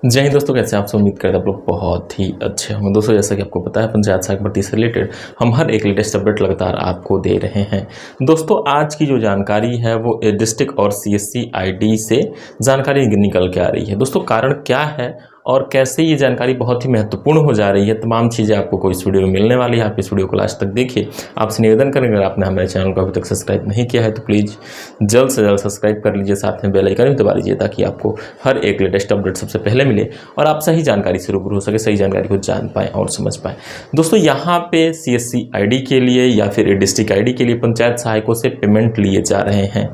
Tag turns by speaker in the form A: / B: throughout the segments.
A: जय हिंद दोस्तों, कैसे आप सब? उम्मीद करते हैं आप लोग बहुत ही अच्छे होंगे। दोस्तों, जैसा कि आपको पता है, पंचायत सहायक भर्ती से रिलेटेड हम हर एक लेटेस्ट अपडेट लगातार आपको दे रहे हैं। दोस्तों, आज की जो जानकारी है वो डिस्ट्रिक्ट और सीएससी आईडी से जानकारी निकल के आ रही है। दोस्तों, कारण क्या है और कैसे ये जानकारी बहुत ही महत्वपूर्ण हो जा रही है, तमाम चीज़ें आपको इस वीडियो में मिलने वाली है। आप इस वीडियो को लास्ट तक देखिए। आपसे निवेदन करेंगे, अगर आपने हमारे चैनल को अभी तक सब्सक्राइब नहीं किया है तो प्लीज़ जल्द से जल्द सब्सक्राइब कर लीजिए, साथ में बेल आइकन भी दबा लीजिए ताकि आपको हर एक लेटेस्ट अपडेट सबसे पहले मिले और आप सही जानकारी से रूबरू हो सके, सही जानकारी को जान पाएँ और समझ पाएँ। दोस्तों, यहाँ पे सीएससी आईडी के लिए या फिर डिस्ट्रिक्ट आईडी के लिए पंचायत सहायकों से पेमेंट लिए जा रहे हैं।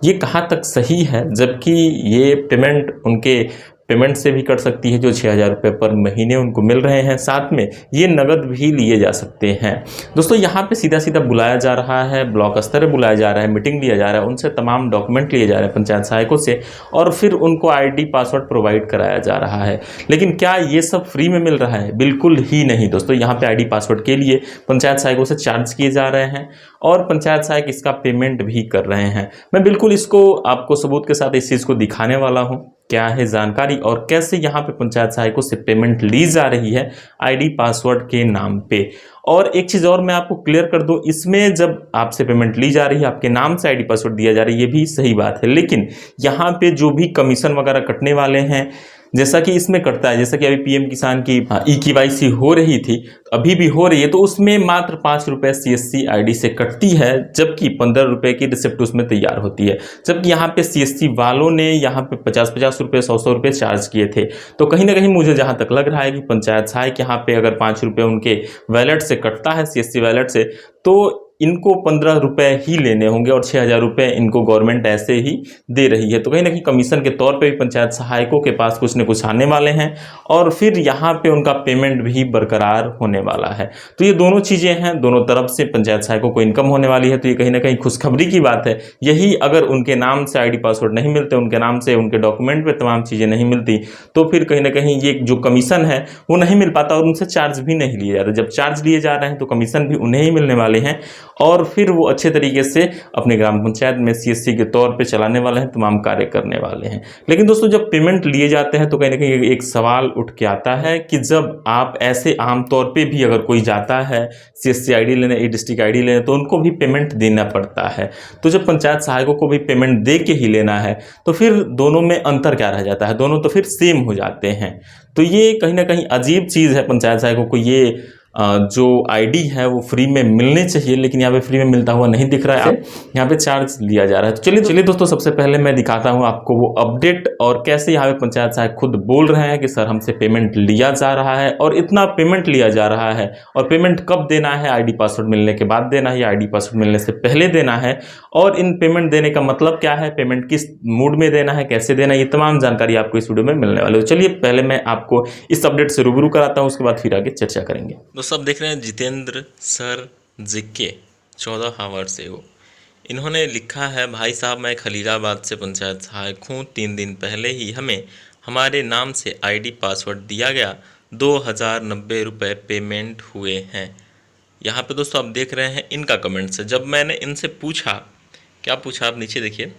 A: ये कहाँ तक सही है, जबकि ये पेमेंट उनके पेमेंट से भी कट सकती है जो 6,000 रुपये पर महीने उनको मिल रहे हैं, साथ में ये नगद भी लिए जा सकते हैं। दोस्तों, यहाँ पे सीधा सीधा बुलाया जा रहा है, ब्लॉक स्तर पर बुलाया जा रहा है, मीटिंग लिया जा रहा है, उनसे तमाम डॉक्यूमेंट लिए जा रहे हैं पंचायत सहायकों से और फिर उनको आईडी पासवर्ड प्रोवाइड कराया जा रहा है। लेकिन क्या ये सब फ्री में मिल रहा है? बिल्कुल ही नहीं। दोस्तों, यहाँ पे आईडी पासवर्ड के लिए पंचायत सहायकों से चार्ज किए जा रहे हैं और पंचायत सहायक इसका पेमेंट भी कर रहे हैं। मैं बिल्कुल इसको आपको सबूत के साथ इस चीज़ को दिखाने वाला हूँ, क्या है जानकारी और कैसे यहाँ पे पंचायत सहायकों से पेमेंट ली जा रही है आईडी पासवर्ड के नाम पे। और एक चीज़ और मैं आपको क्लियर कर दूं, इसमें जब आपसे पेमेंट ली जा रही है, आपके नाम से आईडी पासवर्ड दिया जा रहा है, ये भी सही बात है, लेकिन यहाँ पे जो भी कमीशन वगैरह कटने वाले हैं, जैसा कि इसमें कटता है, जैसा कि अभी पीएम किसान की ई-केवाईसी हो रही थी, अभी भी हो रही है, तो उसमें मात्र 5 रुपये सीएससी आईडी से कटती है, जबकि 15 रुपये की रिसिप्ट उसमें तैयार होती है। जबकि यहाँ पे सीएससी वालों ने यहाँ पे 50-50 रुपये, 100-100 रुपये चार्ज किए थे। तो कहीं ना कहीं मुझे जहाँ तक लग रहा है कि पंचायत सहायक यहाँ पे अगर 5 रुपये उनके वैलेट से कटता है, सीएससी वैलेट से, तो इनको 15 रुपये ही लेने होंगे और 6,000 रुपये इनको गवर्नमेंट ऐसे ही दे रही है। तो कहीं ना कहीं कमीशन के तौर पे भी पंचायत सहायकों के पास कुछ न कुछ आने वाले हैं और फिर यहाँ पे उनका पेमेंट भी बरकरार होने वाला है। तो ये दोनों चीज़ें हैं, दोनों तरफ से पंचायत सहायकों को इनकम होने वाली है। तो ये कहीं ना कहीं खुशखबरी की बात है। यही अगर उनके नाम से आईडी पासवर्ड नहीं मिलते, उनके नाम से उनके डॉक्यूमेंट पर तमाम चीज़ें नहीं मिलती, तो फिर कहीं ना कहीं ये जो कमीशन है वो नहीं मिल पाता और उनसे चार्ज भी नहीं लिए जाते। जब चार्ज लिए जा रहे हैं तो कमीशन भी उन्हें ही मिलने वाले हैं और फिर वो अच्छे तरीके से अपने ग्राम पंचायत में सीएससी के तौर पे चलाने वाले हैं, तमाम कार्य करने वाले हैं। लेकिन दोस्तों, जब पेमेंट लिए जाते हैं तो कहीं ना कहीं एक सवाल उठ के आता है कि जब आप ऐसे आम तौर पे भी अगर कोई जाता है सीएससी आईडी लेने, डिस्ट्रिक्ट आईडी लेने, तो उनको भी पेमेंट देना पड़ता है। तो जब पंचायत सहायकों को भी पेमेंट दे के ही लेना है तो फिर दोनों में अंतर क्या रह जाता है? दोनों तो फिर सेम हो जाते हैं। तो ये कहीं ना कहीं अजीब चीज़ है। पंचायत सहायकों को ये जो आईडी है वो फ्री में मिलने चाहिए, लेकिन यहाँ पे फ्री में मिलता हुआ नहीं दिख रहा है, यहाँ पे चार्ज लिया जा रहा है। तो चलिए दोस्तों, सबसे पहले मैं दिखाता हूँ आपको वो अपडेट और कैसे यहाँ पे पंचायत सहायक खुद बोल रहे हैं कि सर हमसे पेमेंट लिया जा रहा है और इतना पेमेंट लिया जा रहा है और पेमेंट कब देना है, आईडी पासवर्ड मिलने के बाद देना है या आईडी पासवर्ड मिलने से पहले देना है, और इन पेमेंट देने का मतलब क्या है, पेमेंट किस मूड में देना है, कैसे देना है, ये तमाम जानकारी आपको इस वीडियो में मिलने वाली है। चलिए पहले मैं आपको इस अपडेट से रूबरू कराता हूँ, उसके बाद फिर आगे चर्चा करेंगे।
B: दोस्तों, आप देख रहे हैं जितेंद्र सर जिक्के 14 हावर्ड से वो इन्होंने लिखा है, भाई साहब मैं खलीलाबाद से पंचायत सहायक हूँ। 3 दिन पहले ही हमें हमारे नाम से आईडी पासवर्ड दिया गया, 2,090 रुपये पेमेंट हुए हैं। यहाँ पे दोस्तों आप देख रहे हैं इनका कमेंट्स है। जब मैंने इनसे पूछा, क्या पूछा आप नीचे देखिए,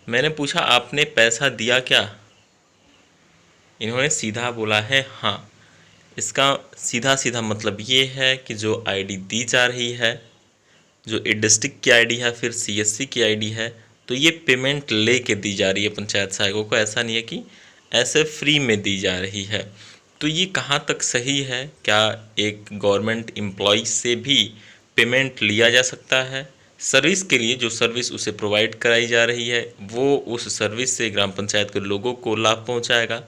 B: मैंने पूछा आपने पैसा दिया क्या, इन्होंने सीधा बोला है हाँ। इसका सीधा सीधा मतलब ये है कि जो आईडी दी जा रही है, जो डिस्ट्रिक्ट की आईडी है, फिर सीएससी की आईडी है, तो ये पेमेंट लेके दी जा रही है पंचायत सहायकों को। ऐसा नहीं है कि ऐसे फ्री में दी जा रही है। तो ये कहाँ तक सही है? क्या एक गवर्नमेंट एम्प्लॉय से भी पेमेंट लिया जा सकता है सर्विस के लिए? जो सर्विस उसे प्रोवाइड कराई जा रही है वो उस सर्विस से ग्राम पंचायत के लोगों को लाभ पहुँचाएगा।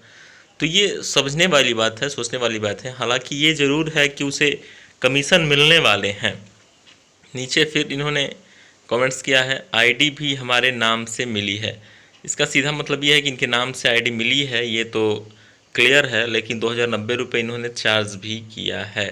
B: तो ये समझने वाली बात है, सोचने वाली बात है। हालांकि ये ज़रूर है कि उसे कमीशन मिलने वाले हैं। नीचे फिर इन्होंने कमेंट्स किया है, आईडी भी हमारे नाम से मिली है। इसका सीधा मतलब ये है कि इनके नाम से आईडी मिली है, ये तो क्लियर है, लेकिन 2,090 रुपये इन्होंने चार्ज भी किया है।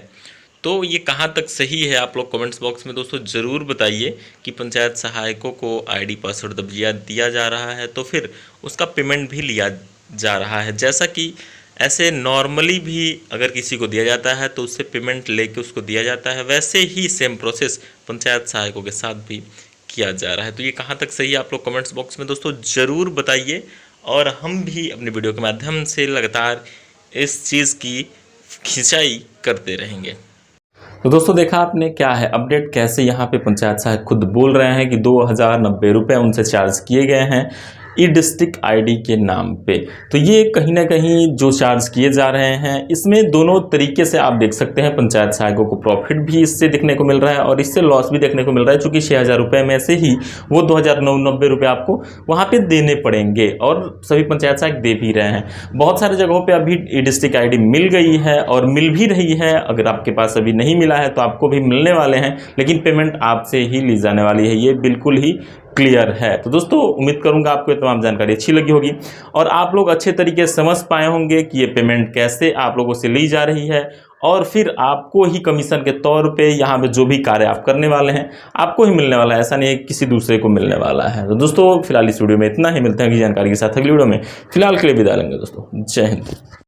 B: तो ये कहाँ तक सही है? आप लोग कमेंट्स बॉक्स में दोस्तों ज़रूर बताइए कि पंचायत सहायकों को आईडी पासवर्ड जब दिया जा रहा है तो फिर उसका पेमेंट भी लिया जा रहा है। जैसा कि ऐसे नॉर्मली भी अगर किसी को दिया जाता है तो उससे पेमेंट लेके उसको दिया जाता है, वैसे ही सेम प्रोसेस पंचायत सहायकों के साथ भी किया जा रहा है। तो ये कहाँ तक सही है, आप लोग कमेंट्स बॉक्स में दोस्तों ज़रूर बताइए, और हम भी अपने वीडियो के माध्यम से लगातार इस चीज़ की खिंचाई करते रहेंगे।
A: तो दोस्तों देखा आपने क्या है अपडेट, कैसे यहाँ पे पंचायत सहायक खुद बोल रहे हैं कि 2090 रुपये उनसे चार्ज किए गए हैं ई डिस्ट्रिक्ट आईडी के नाम पे। तो ये कहीं ना कहीं जो चार्ज किए जा रहे हैं, इसमें दोनों तरीके से आप देख सकते हैं। पंचायत सहायकों को प्रॉफिट भी इससे देखने को मिल रहा है और इससे लॉस भी देखने को मिल रहा है, चूँकि 6000 रुपये में से ही वो 2090 रुपये आपको वहाँ पे देने पड़ेंगे, और सभी पंचायत सहायक दे भी रहे हैं। बहुत सारे जगहों पे अभी ई डिस्ट्रिक्ट आईडी मिल गई है और मिल भी रही है। अगर आपके पास अभी नहीं मिला है तो आपको भी मिलने वाले हैं, लेकिन पेमेंट आपसे ही ली जाने वाली है, ये बिल्कुल ही क्लियर है। तो दोस्तों उम्मीद करूंगा आपको ये तमाम जानकारी अच्छी लगी होगी और आप लोग अच्छे तरीके से समझ पाए होंगे कि ये पेमेंट कैसे आप लोगों से ली जा रही है, और फिर आपको ही कमीशन के तौर पे यहाँ पे जो भी कार्य आप करने वाले हैं आपको ही मिलने वाला है, ऐसा नहीं है किसी दूसरे को मिलने वाला है। तो दोस्तों फिलहाल इस वीडियो में इतना ही, मिलते हैं अगली जानकारी के साथ अगली वीडियो में। फिलहाल के लिए विदा लेंगे दोस्तों, जय हिंद।